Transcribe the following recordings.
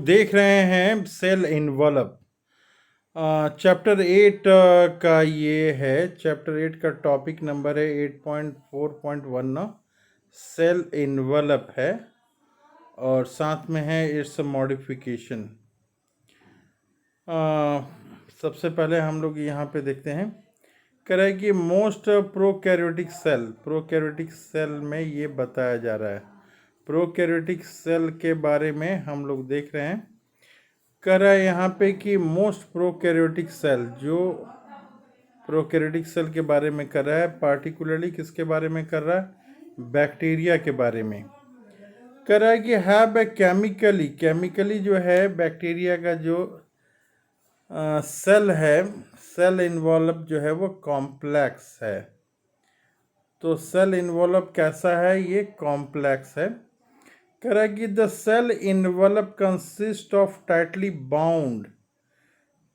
देख रहे हैं सेल इन्वॉल्व। चैप्टर 8 का ये है। चैप्टर 8 का टॉपिक नंबर है 8.4.1 सेल इन्वॉल्व है और साथ में है इट्स मॉडिफिकेशन। सबसे पहले हम लोग यहाँ पे देखते हैं कह रहा है कि मोस्ट प्रोकैरियोटिक सेल में ये बताया जा रहा है। प्रोकैरियोटिक सेल के बारे में हम लोग देख रहे हैं। कह रहा है यहाँ पे कि मोस्ट प्रोकैरियोटिक सेल, जो प्रोकैरियोटिक सेल के बारे में कर रहा है, पार्टिकुलरली किसके बारे में कर रहा है? बैक्टीरिया के बारे में। कह रहा है कि हैव केमिकली जो है बैक्टीरिया का जो सेल है, सेल इन्वॉल्व जो है वो कॉम्प्लेक्स है। तो सेल इन्वॉल्व कैसा है? ये कॉम्प्लेक्स है। कह रहा है कि the cell envelope consist of tightly bound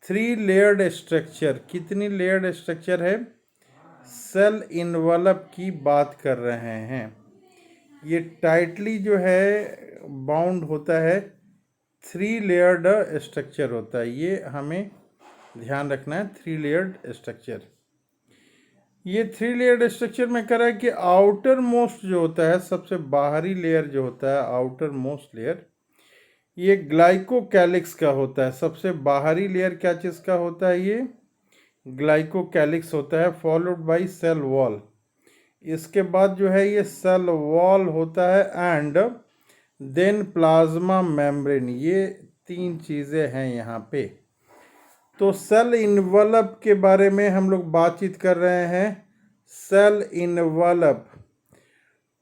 3 layered structure. कितनी लेयर्ड स्ट्रक्चर है? सेल इन्वॉल्व की बात कर रहे हैं। ये टाइटली जो है बाउंड होता है, 3 लेयर्ड स्ट्रक्चर होता है। ये हमें ध्यान रखना है, 3 लेयर्ड स्ट्रक्चर। ये 3 लेयर्ड स्ट्रक्चर में कह रहा है कि आउटर मोस्ट जो होता है, सबसे बाहरी लेयर जो होता है, आउटर मोस्ट लेयर, ये ग्लाइकोकैलिक्स का होता है। सबसे बाहरी लेयर क्या चीज़ का होता है? ये ग्लाइकोकैलिक्स होता है, फॉलोड बाय सेल वॉल। इसके बाद जो है ये सेल वॉल होता है एंड देन प्लाज्मा मेम्ब्रेन। ये 3 चीज़ें हैं यहाँ पे। तो सेल इन्वॉल्व के बारे में हम लोग बातचीत कर रहे हैं। सेल इन्वॉल्व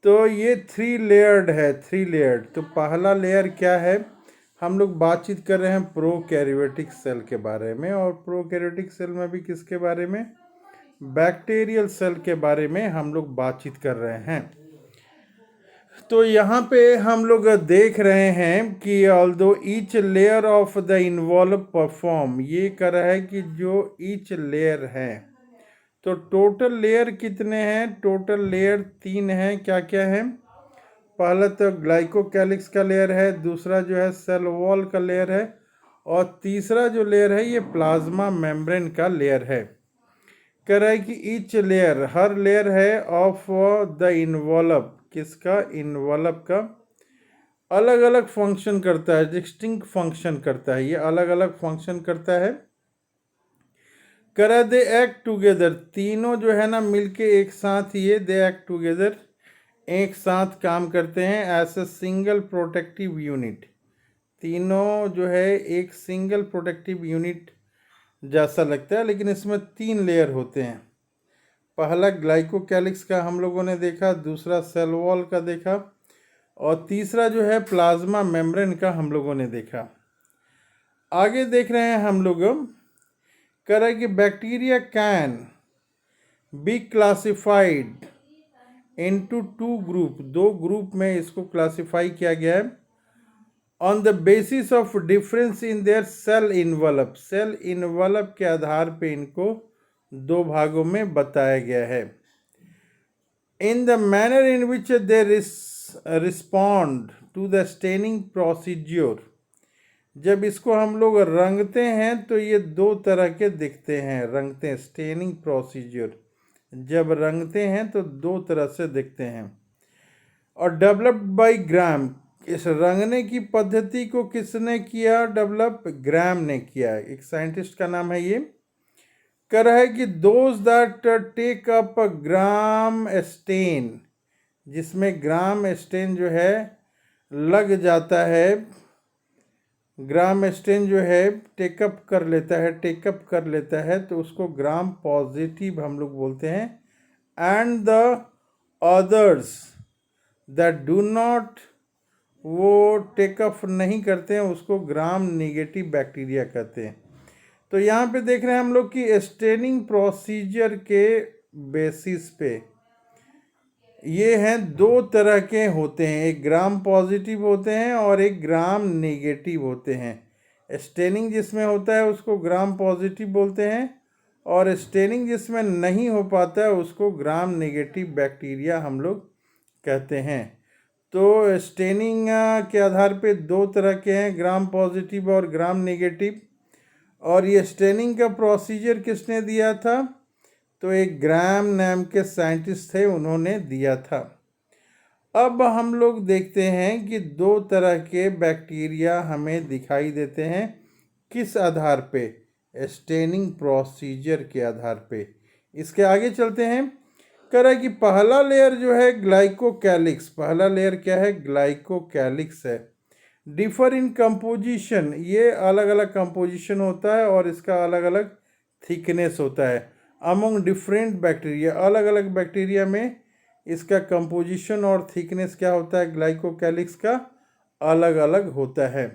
तो ये 3 लेयर्ड है, 3 लेयर्ड। तो पहला लेयर क्या है? हम लोग बातचीत कर रहे हैं प्रोकैरियोटिक सेल के बारे में, और प्रोकैरियोटिक सेल में भी किसके बारे में? बैक्टीरियल सेल के बारे में हम लोग बातचीत कर रहे हैं। तो यहाँ पे हम लोग देख रहे हैं कि although each layer of the involve perform, ये कर रहा है कि जो ईच लेयर है, तो टोटल लेयर कितने हैं? टोटल लेयर 3 हैं। क्या क्या है? पहला तो ग्लाइकोकैलिक्स का लेयर है, दूसरा जो है सेल वॉल का लेयर है, और तीसरा जो लेयर है ये प्लाज्मा मेम्ब्रेन का लेयर है। कह रहा है कि ईच लेयर, हर लेयर है ऑफ द इन्वॉल्व, किसका? इन्वॉल्व का अलग अलग फंक्शन करता है, डिस्टिंक्ट फंक्शन करता है। ये अलग अलग फंक्शन करता है। कह रहा है दे एक्ट टुगेदर, तीनों जो है ना मिलके एक साथ, ये दे एक्ट टुगेदर, एक साथ काम करते हैं as a single protective unit. तीनों जो है एक सिंगल प्रोटेक्टिव यूनिट जैसा लगता है, लेकिन इसमें 3 लेयर होते हैं। पहला ग्लाइकोकैलिक्स का हम लोगों ने देखा, दूसरा सेल वॉल का देखा, और तीसरा जो है प्लाज्मा मेम्ब्रेन का हम लोगों ने देखा। आगे देख रहे हैं हम लोग, कह रहा है कि bacteria can be classified into 2 group, 2 group में इसको क्लासिफाई किया गया है। On the basis of difference in their cell envelope, cell envelope के आधार पे इनको 2 भागों में बताया गया है। In the manner in which they respond to the staining procedure, जब इसको हम लोग रंगते हैं तो ये 2 तरह के दिखते हैं। रंगते हैं, स्टेनिंग प्रोसीज्योर, जब रंगते हैं तो 2 तरह से दिखते हैं। और डेवलप्ड बाय ग्राम, इस रंगने की पद्धति को किसने किया डेवलप? ग्राम ने किया। एक साइंटिस्ट का नाम है ये। कह रहा है कि those that take up Gram stain, जिसमें ग्राम स्टेन जो है लग जाता है, ग्राम स्टेन जो है टेकअप कर लेता है, तो उसको ग्राम पॉजिटिव हम लोग बोलते हैं। And the others that do not, वो टेकअप नहीं करते हैं, उसको ग्राम नेगेटिव बैक्टीरिया कहते हैं। तो यहाँ पे देख रहे हैं हम लोग कि स्टेनिंग प्रोसीजर के बेसिस पे ये हैं 2 तरह के होते हैं, एक ग्राम पॉजिटिव होते हैं और एक ग्राम नेगेटिव होते हैं। स्टेनिंग जिसमें होता है उसको ग्राम पॉजिटिव बोलते हैं, और स्टेनिंग जिसमें नहीं हो पाता है उसको ग्राम नेगेटिव बैक्टीरिया हम लोग कहते हैं। तो स्टेनिंग के आधार पे दो तरह के हैं, ग्राम पॉजिटिव और ग्राम नेगेटिव। और ये स्टेनिंग का प्रोसीजर किसने दिया था? तो एक ग्राम नाम के साइंटिस्ट थे, उन्होंने दिया था। अब हम लोग देखते हैं कि दो तरह के बैक्टीरिया हमें दिखाई देते हैं। किस आधार पे? स्टेनिंग प्रोसीजर के आधार पे। इसके आगे चलते हैं। कह रहा है कि पहला लेयर जो है ग्लाइकोकैलिक्स, पहला लेयर क्या है? ग्लाइकोकैलिक्स है। डिफर इन कंपोजिशन, ये अलग अलग कंपोजिशन होता है और इसका अलग अलग थिकनेस होता है। अमोंग डिफरेंट बैक्टीरिया, अलग अलग बैक्टीरिया में इसका कंपोजिशन और थिकनेस क्या होता है? ग्लाइकोकैलिक्स का अलग अलग होता है।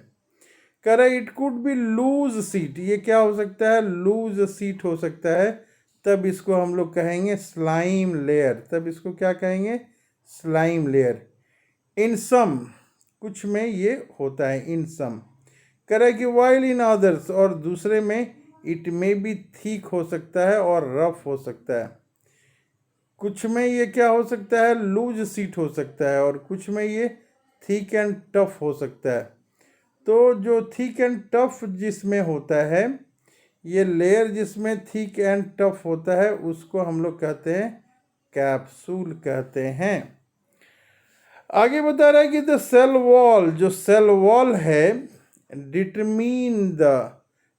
कह रहा है it could be loose seat, ये क्या हो सकता है? लूज सीट हो सकता है। तब इसको हम लोग कहेंगे स्लाइम लेयर, तब इसको क्या कहेंगे? Slime layer. इन सम, कुछ में ये होता है इन सम। कह रहा है कि वाइल इन अदर्स, और दूसरे में इट में भी थिक हो सकता है और रफ हो सकता है। कुछ में ये क्या हो सकता है? लूज सीट हो सकता है, और कुछ में ये थिक एंड टफ हो सकता है। तो जो थिक एंड टफ जिसमें होता है, ये लेयर जिसमें थिक एंड टफ होता है, उसको हम लोग कहते हैं कैप्सूल कहते हैं। आगे बता रहा है कि द सेल वॉल, जो सेल वॉल है, determine the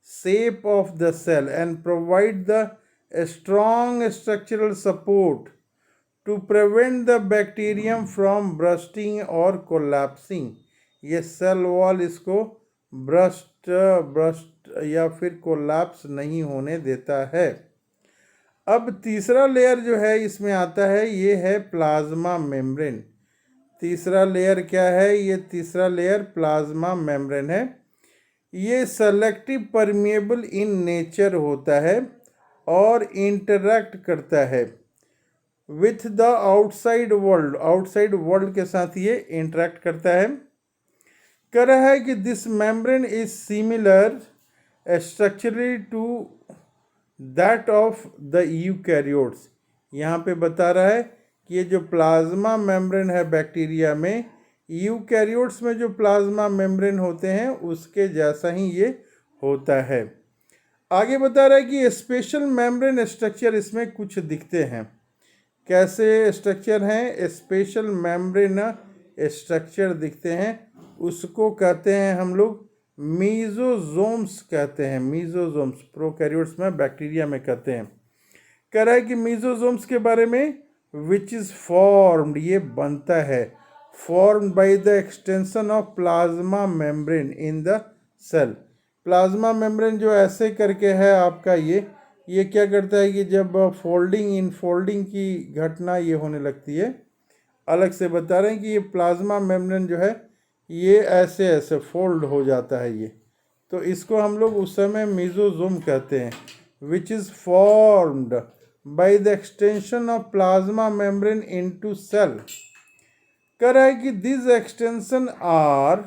shape of the cell and provide the strong structural support to prevent the bacterium from bursting और कोलैप्सिंग। ये सेल वॉल इसको ब्रस्ट या फिर कोलैप्स नहीं होने देता है। अब तीसरा लेयर जो है इसमें आता है, ये है प्लाज्मा मेम्ब्रेन। तीसरा लेयर क्या है? ये तीसरा लेयर प्लाज्मा मेम्ब्रेन है। ये सेलेक्टिव परमिएबल इन नेचर होता है और इंटरैक्ट करता है with the outside world, outside world के साथ ये इंटरैक्ट करता है। कह रहा है कि this membrane is similar structurally to that of the eukaryotes. यहाँ पे बता रहा है कि ये जो प्लाज्मा मेम्ब्रेन है बैक्टीरिया में, यूकैरियोट्स में जो प्लाज्मा मेम्ब्रेन होते हैं उसके जैसा ही ये होता है। आगे बता रहा है कि स्पेशल मेम्ब्रेन स्ट्रक्चर इसमें कुछ दिखते हैं। कैसे स्ट्रक्चर हैं? स्पेशल मेम्ब्रेन स्ट्रक्चर दिखते हैं, उसको कहते हैं हम लोग मीजोजोम्स कहते हैं। मीजोजोम्स प्रोकैरियोट्स में, बैक्टीरिया में कहते हैं। कह रहा है कि मीजोजोम्स के बारे में, विच इज फॉर्म्ड, ये बनता है, formed by the extension of plasma membrane in the cell. Plasma membrane जो ऐसे करके है आपका, ये क्या करता है कि जब फोल्डिंग इन फोल्डिंग की घटना ये होने लगती है, अलग से बता रहे हैं कि ये प्लाज्मा मेम्ब्रेन जो है ये ऐसे ऐसे फोल्ड हो जाता है ये, तो इसको हम लोग उस समय मीजोजोम कहते हैं। Which is formed by the extension of plasma membrane into cell. कह रहा है कि this extension are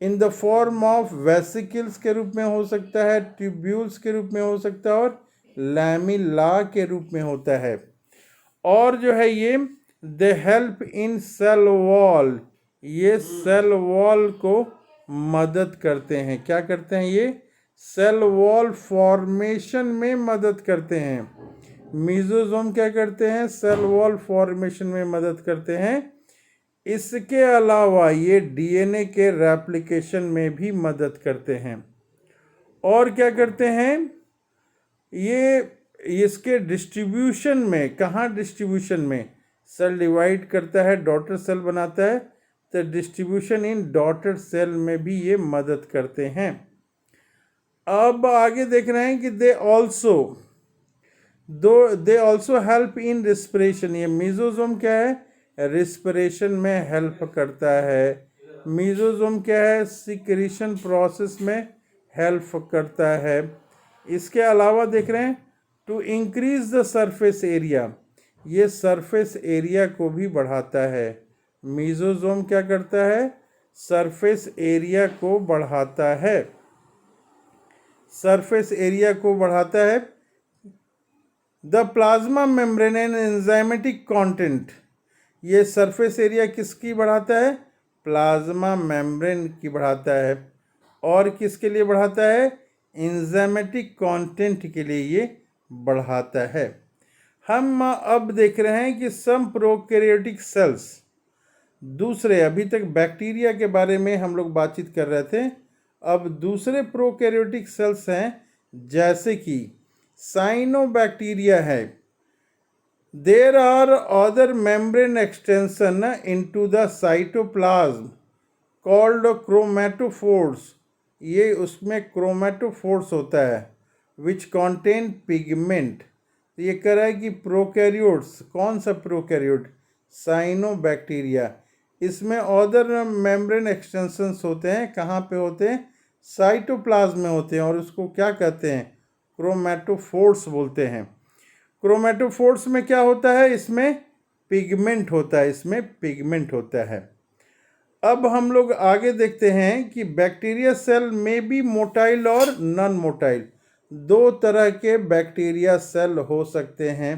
in the form of vesicles के रूप में हो सकता है, ट्यूब्यूल्स के रूप में हो सकता है, और लैमिला के रूप में होता है। और जो है ये they help in cell wall, ये सेल वॉल को मदद करते हैं। क्या करते हैं? ये सेल वॉल फॉर्मेशन में मदद करते हैं। मीजोजोम क्या करते हैं? सेल वॉल फॉर्मेशन में मदद करते हैं। इसके अलावा ये डीएनए के रेप्लिकेशन में भी मदद करते हैं। और क्या करते हैं? ये इसके डिस्ट्रीब्यूशन में, कहाँ डिस्ट्रीब्यूशन में? सेल डिवाइड करता है, डॉटर सेल बनाता है, तो डिस्ट्रीब्यूशन इन डॉटर सेल में भी ये मदद करते हैं। अब आगे देख रहे हैं कि they also help in respiration. ये मीजोजोम क्या है? रिस्पिरेशन में हेल्प करता है। मीजोजोम क्या है? सिक्रीशन प्रोसेस में हेल्प करता है। इसके अलावा देख रहे हैं to increase the surface area, ये सरफेस एरिया को भी बढ़ाता है। मीजोजोम क्या करता है? सरफेस एरिया को बढ़ाता है, सरफेस एरिया को बढ़ाता है। The plasma membrane and enzymatic content, ये सरफेस एरिया किसकी बढ़ाता है? प्लाज्मा मेम्ब्रेन की बढ़ाता है। और किसके लिए बढ़ाता है? एंजाइमेटिक कंटेंट के लिए ये बढ़ाता है। हम अब देख रहे हैं कि सम प्रोकैरियोटिक सेल्स, दूसरे, अभी तक बैक्टीरिया के बारे में हम लोग बातचीत कर रहे थे, अब दूसरे प्रोकैरियोटिक सेल्स हैं, जैसे कि साइनोबैक्टीरिया है। There are other membrane extension into the cytoplasm called chromatophores. ये उसमें क्रोमेटोफोर्स होता है विच कंटेन पिगमेंट। ये कह रहा है कि प्रोकैरियोट्स, कौन सा प्रोकैरियोट? साइनोबैक्टीरिया। इसमें अदर मेम्ब्रेन एक्सटेंशंस होते हैं। कहाँ पे होते हैं? साइटोप्लाज्म में होते हैं, और उसको क्या कहते हैं? क्रोमेटोफोर्स बोलते हैं। क्रोमेटोफोर्स में क्या होता है? इसमें पिगमेंट होता है, इसमें पिगमेंट होता है। अब हम लोग आगे देखते हैं कि बैक्टीरिया सेल में भी मोटाइल और नॉन मोटाइल, दो तरह के बैक्टीरिया सेल हो सकते हैं।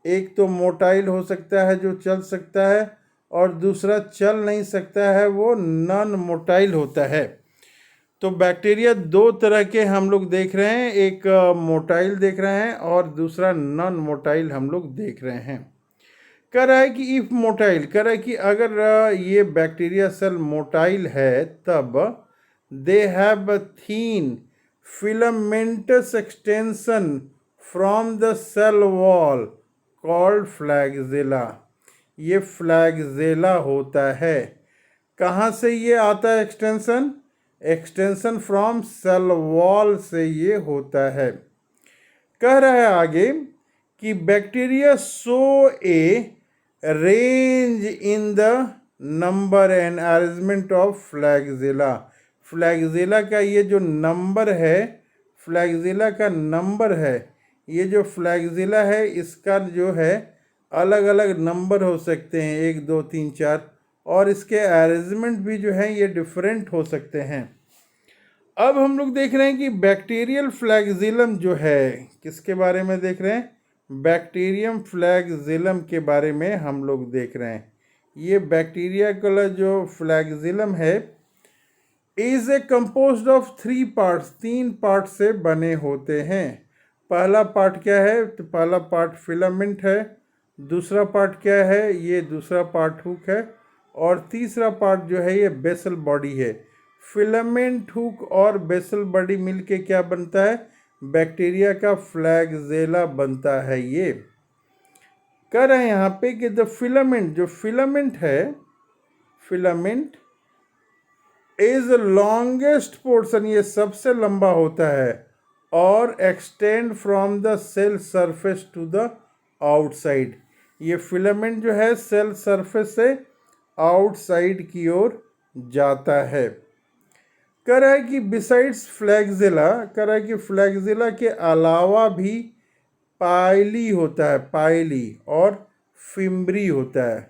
एक तो मोटाइल हो सकता है जो चल सकता है, और दूसरा चल नहीं सकता है, वो नॉन मोटाइल होता है। तो बैक्टीरिया दो तरह के हम लोग देख रहे हैं, एक मोटाइल देख रहे हैं और दूसरा नॉन मोटाइल हम लोग देख रहे हैं। कह रहा है कि इफ मोटाइल, कह रहा है कि अगर ये बैक्टीरिया सेल मोटाइल है तब they have thin filamentous extension from the cell wall called flagella. ये फ्लैगेला होता है। कहाँ से ये आता है extension? Extension from cell wall से ये होता है। कह रहा है आगे कि bacteria show a range in the number and arrangement of flagella. Flagella का ये जो नंबर है, फ्लैगेला का नंबर है, ये जो फ्लैगेला है इसका जो है अलग अलग नंबर हो सकते हैं, 1 2 3 4, और इसके अरेंजमेंट भी जो है ये डिफरेंट हो सकते हैं। अब हम लोग देख रहे हैं कि बैक्टीरियल फ्लैगेलम जो है, किसके बारे में देख रहे हैं? बैक्टीरियम फ्लैगेलम के बारे में हम लोग देख रहे हैं। ये बैक्टीरिया का जो फ्लैगेलम है is a composed of 3 parts, 3 part से बने होते हैं। पहला पार्ट क्या है? तो पहला पार्ट फिलामेंट है। दूसरा पार्ट क्या है? ये दूसरा पार्ट हुक है। और तीसरा पार्ट जो है ये बेसल बॉडी है। फिलामेंट, हुक और बेसल बॉडी मिलके क्या बनता है? बैक्टीरिया का फ्लैगेला बनता है। ये कह रहे हैं यहाँ पे कि द फिलामेंट, जो फिलामेंट है, फिलामेंट इज लॉन्गेस्ट पोर्शन, ये सबसे लंबा होता है, और extend from the cell surface to the outside. ये फिलामेंट जो है सेल सरफेस से आउटसाइड की ओर जाता है। कह रहा है कि बिसाइड्स फ्लैगेला, कह रहा है कि फ्लैगेला के अलावा भी पाइली होता है, पाइली और फिम्ब्री होता है।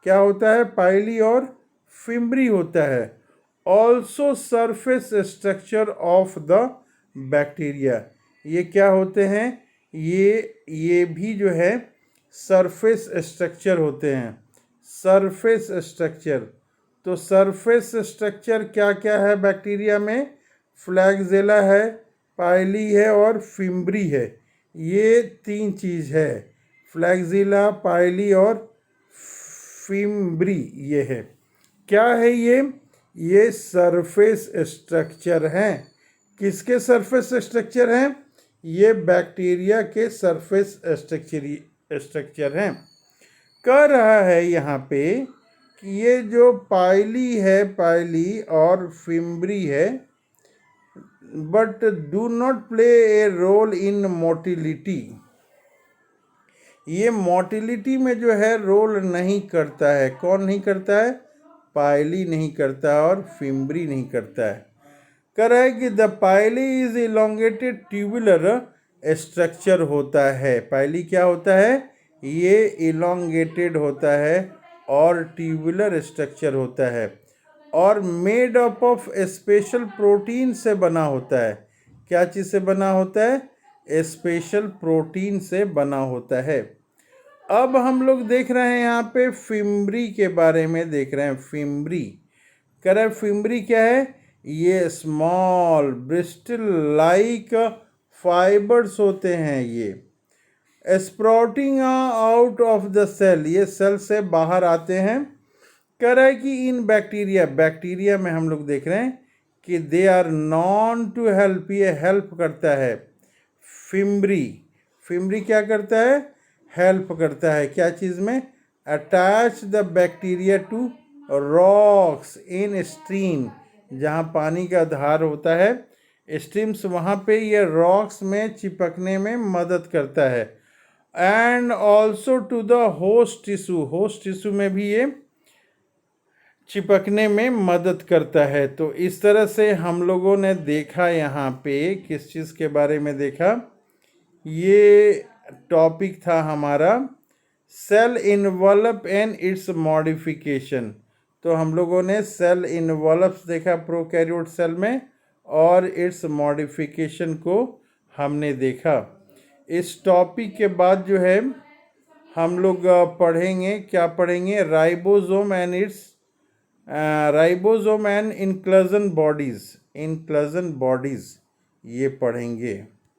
क्या होता है? पाइली और फिम्ब्री होता है। Also surface structure of the bacteria, ये क्या होते हैं? ये भी जो है सरफेस स्ट्रक्चर होते हैं, सरफेस स्ट्रक्चर। तो सरफेस स्ट्रक्चर क्या क्या है बैक्टीरिया में? फ्लैगेला है, पाइली है और फिम्ब्री है। ये 3 चीज़ है, फ्लैगेला, पाइली और फिम्ब्री, ये है। क्या है ये सरफेस स्ट्रक्चर हैं। किसके सरफेस स्ट्रक्चर हैं? ये बैक्टीरिया के सरफेस स्ट्रक्चर हैं। कह रहा है यहाँ पे कि ये जो पाइली है, पाइली और फिम्ब्री है, but do not play a role in motility. ये मोटिलिटी में जो है रोल नहीं करता है। कौन नहीं करता है? पाइली नहीं करता और फिम्ब्री नहीं करता है। कह रहा है कि the pili is elongated tubular structure होता है। पाइली क्या होता है? ये इलोंगेटेड होता है और ट्यूबुलर स्ट्रक्चर होता है, और made up of special protein से बना होता है। क्या चीज़ से बना होता है? स्पेशल प्रोटीन से बना होता है। अब हम लोग देख रहे हैं यहाँ पे फिम्बरी के बारे में देख रहे हैं। फिम्बरी कह रहे हैं, फिम्बरी क्या है? ये स्मॉल ब्रिस्टल लाइक फाइबर्स होते हैं, ये sprouting out of the cell, ये सेल से बाहर आते हैं। कह रहा है कि इन बैक्टीरिया, बैक्टीरिया में हम लोग देख रहे हैं कि they are known to help, ये हेल्प करता है। फिम्बरी, फिम्बरी क्या करता है? हेल्प करता है क्या चीज़ में? Attach the bacteria to rocks in stream, जहाँ पानी का धार होता है, स्ट्रीम्स, वहाँ पे ये रॉक्स में चिपकने में मदद करता है। And also to the host tissue, host tissue में भी ये चिपकने में मदद करता है। तो इस तरह से हम लोगों ने देखा यहाँ पे किस चीज़ के बारे में देखा, ये टॉपिक था हमारा cell envelope and its modification. तो हम लोगों ने सेल इन्वॉल्व्स देखा प्रोकैरियोट सेल में, और इट्स मॉडिफिकेशन को हमने देखा। इस टॉपिक के बाद जो है हम लोग पढ़ेंगे, क्या पढ़ेंगे? Ribosome and it's ribosome and inclusion bodies, inclusion bodies ये पढ़ेंगे।